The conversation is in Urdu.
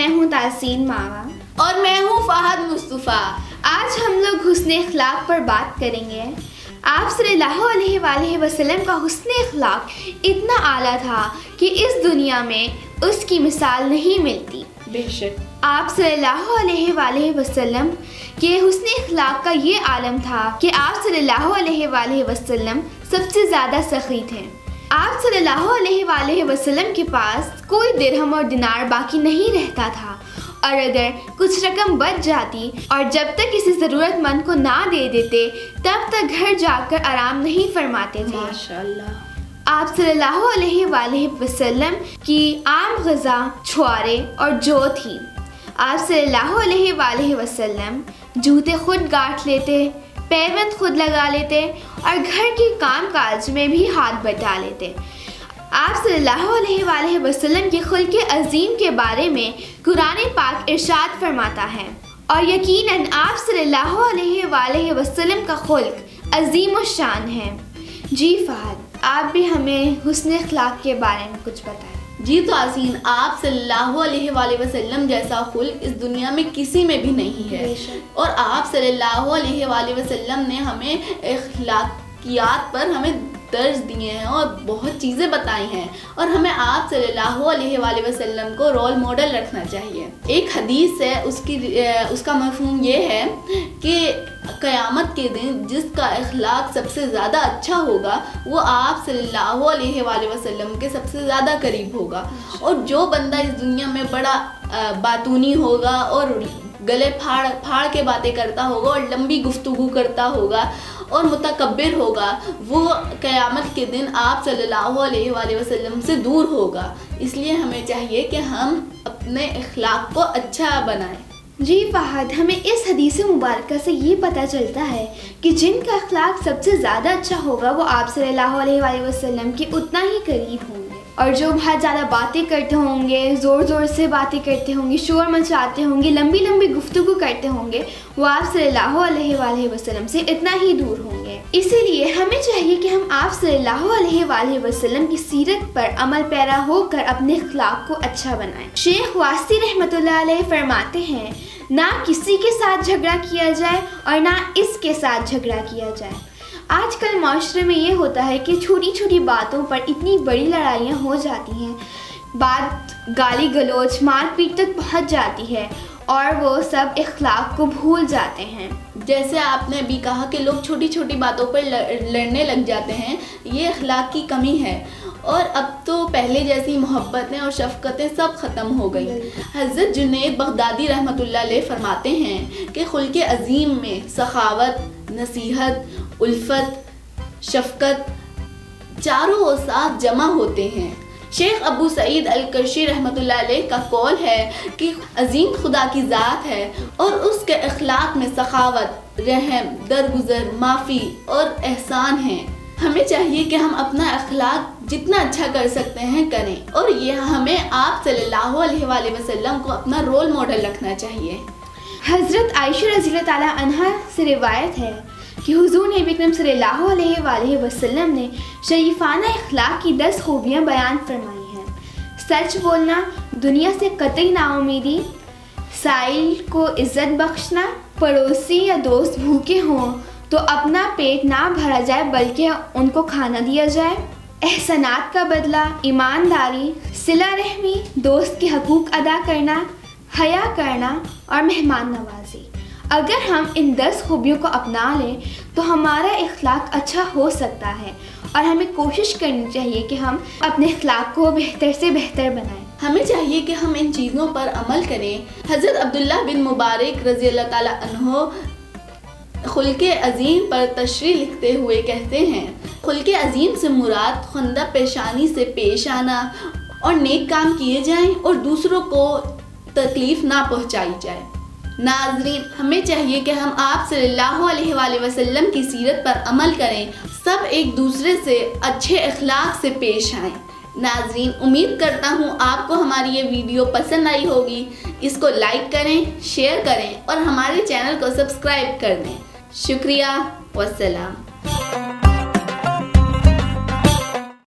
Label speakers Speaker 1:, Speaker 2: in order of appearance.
Speaker 1: میں ہوں تحسین ماوا
Speaker 2: اور میں ہوں فہد مصطفیٰ۔
Speaker 1: آج ہم لوگ حسن اخلاق پر بات کریں گے۔ آپ صلی اللہ علیہ وآلہ وسلم کا حسن اخلاق اتنا اعلیٰ تھا کہ اس دنیا میں اس کی مثال نہیں ملتی۔
Speaker 2: بے شک
Speaker 1: آپ صلی اللہ علیہ وآلہ وسلم کے حسن اخلاق کا یہ عالم تھا کہ آپ صلی اللہ علیہ وآلہ وسلم سب سے زیادہ سخی تھے۔ آپ صلی اللہ علیہ وآلہ وسلم کے پاس کوئی درہم اور دینار باقی نہیں رہتا تھا، اور اگر کچھ رقم بچ جاتی اور جب تک کسی ضرورت مند کو نہ دے دیتے تب تک گھر جا کر آرام نہیں فرماتے تھے۔
Speaker 2: ماشاءاللہ۔
Speaker 1: آپ صلی اللہ علیہ وآلہ وسلم کی عام غذا چھوارے اور جو تھی۔ آپ صلی اللہ علیہ وآلہ وسلم جوتے خود گاٹھ لیتے، پیوند خود لگا لیتے اور گھر کے کام کاج میں بھی ہاتھ بٹا لیتے۔ آپ صلی اللہ علیہ وآلہ وسلم کے خلق عظیم کے بارے میں قرآن پاک ارشاد فرماتا ہے، اور یقیناً آپ صلی اللہ علیہ وآلہ وسلم کا خلق عظیم الشان ہے۔ جی فہد، آپ بھی ہمیں حسن اخلاق کے بارے میں کچھ بتائیں۔
Speaker 2: جی تو آسین، آپ صلی اللہ علیہ وآلہ وسلم جیسا خلق اس دنیا میں کسی میں بھی نہیں ہے، اور آپ صلی اللہ علیہ وآلہ وسلم نے ہمیں اخلاقیات پر ہمیں درس دیے ہیں اور بہت چیزیں بتائی ہیں، اور ہمیں آپ صلی اللہ علیہ وآلہ وسلم کو رول ماڈل رکھنا چاہیے۔ ایک حدیث ہے، اس کا مفہوم یہ ہے کہ قیامت کے دن جس کا اخلاق سب سے زیادہ اچھا ہوگا وہ آپ صلی اللہ علیہ وآلہ وسلم کے سب سے زیادہ قریب ہوگا، اور جو بندہ اس دنیا میں بڑا باتونی ہوگا اور گلے پھاڑ کے باتیں کرتا ہوگا اور لمبی گفتگو کرتا ہوگا اور متکبر ہوگا، وہ قیامت کے دن آپ صلی اللہ علیہ وآلہ وسلم سے دور ہوگا۔ اس لیے ہمیں چاہیے کہ ہم اپنے اخلاق کو اچھا بنائیں۔
Speaker 1: جی فہد، ہمیں اس حدیث مبارکہ سے یہ پتہ چلتا ہے کہ جن کا اخلاق سب سے زیادہ اچھا ہوگا وہ آپ صلی اللہ علیہ وآلہ وسلم کے اتنا ہی قریب ہوں گے، اور جو بہت زیادہ باتیں کرتے ہوں گے، زور زور سے باتیں کرتے ہوں گے، شور مچاتے ہوں گے، لمبی لمبی گفتگو کرتے ہوں گے، وہ آپ صلی اللہ علیہ وآلہ وسلم سے اتنا ہی دور ہوں گے۔ اسی لیے ہمیں چاہیے کہ ہم آپ صلی اللہ علیہ وآلہ وسلم کی سیرت پر عمل پیرا ہو کر اپنے اخلاق کو اچھا بنائیں۔ شیخ واسطی رحمۃ اللہ علیہ فرماتے ہیں، نہ کسی کے ساتھ جھگڑا کیا جائے اور نہ اس کے ساتھ جھگڑا کیا جائے۔ آج کل معاشرے میں یہ ہوتا ہے کہ چھوٹی چھوٹی باتوں پر اتنی بڑی لڑائیاں ہو جاتی ہیں، بات گالی گلوچ مار پیٹ تک پہنچ جاتی ہے اور وہ سب اخلاق کو بھول جاتے ہیں۔
Speaker 2: جیسے آپ نے بھی کہا کہ لوگ چھوٹی چھوٹی باتوں پر لڑنے لگ جاتے ہیں، یہ اخلاق کی کمی ہے، اور اب تو پہلے جیسی محبتیں اور شفقتیں سب ختم ہو گئی۔ حضرت جنید بغدادی رحمۃ اللہ علیہ فرماتے ہیں کہ خلق عظیم میں سخاوت، نصیحت، الفت، شفقت چاروں اوصاف جمع ہوتے ہیں۔ شیخ ابو سعید الکرشی رحمۃ اللہ علیہ کا قول ہے کہ عظیم خدا کی ذات ہے اور اس کے اخلاق میں سخاوت، رحم، درگزر، معافی اور احسان ہیں۔ ہمیں چاہیے کہ ہم اپنا اخلاق جتنا اچھا کر سکتے ہیں کریں، اور یہ ہمیں آپ صلی اللہ علیہ وآلہ وسلم کو اپنا رول ماڈل رکھنا چاہیے۔
Speaker 1: حضرت عائشہ رضی اللہ تعالیٰ عنہا سے روایت ہے کہ حضور نبی اکرم صلی اللہ علیہ وآلہ وسلم نے شریفانہ اخلاق کی 10 خوبیاں بیان فرمائی ہیں۔ سچ بولنا، دنیا سے قطعی نا امیدی، سائل کو عزت بخشنا، پڑوسی یا دوست بھوکے ہوں تو اپنا پیٹ نہ بھرا جائے بلکہ ان کو کھانا دیا جائے، احسانات کا بدلہ، ایمانداری، صلہ رحمی، دوست کے حقوق ادا کرنا، حیا کرنا اور مہمان نوازی۔ اگر ہم ان 10 خوبیوں کو اپنا لیں تو ہمارا اخلاق اچھا ہو سکتا ہے، اور ہمیں کوشش کرنی چاہیے کہ ہم اپنے اخلاق کو بہتر سے بہتر بنائیں۔
Speaker 2: ہمیں چاہیے کہ ہم ان چیزوں پر عمل کریں۔ حضرت عبداللہ بن مبارک رضی اللہ تعالیٰ عنہ خلق عظیم پر تشریح لکھتے ہوئے کہتے ہیں، خلق عظیم سے مراد خندہ پیشانی سے پیش آنا اور نیک کام کیے جائیں اور دوسروں کو تکلیف نہ پہنچائی جائے۔ ناظرین، ہمیں چاہیے کہ ہم آپ صلی اللہ علیہ وآلہ وسلم کی سیرت پر عمل کریں، سب ایک دوسرے سے اچھے اخلاق سے پیش آئیں۔ ناظرین، امید کرتا ہوں آپ کو ہماری یہ ویڈیو پسند آئی ہوگی۔ اس کو لائک کریں، شیئر کریں اور ہمارے چینل کو سبسکرائب کر دیں۔ شکریہ، والسلام۔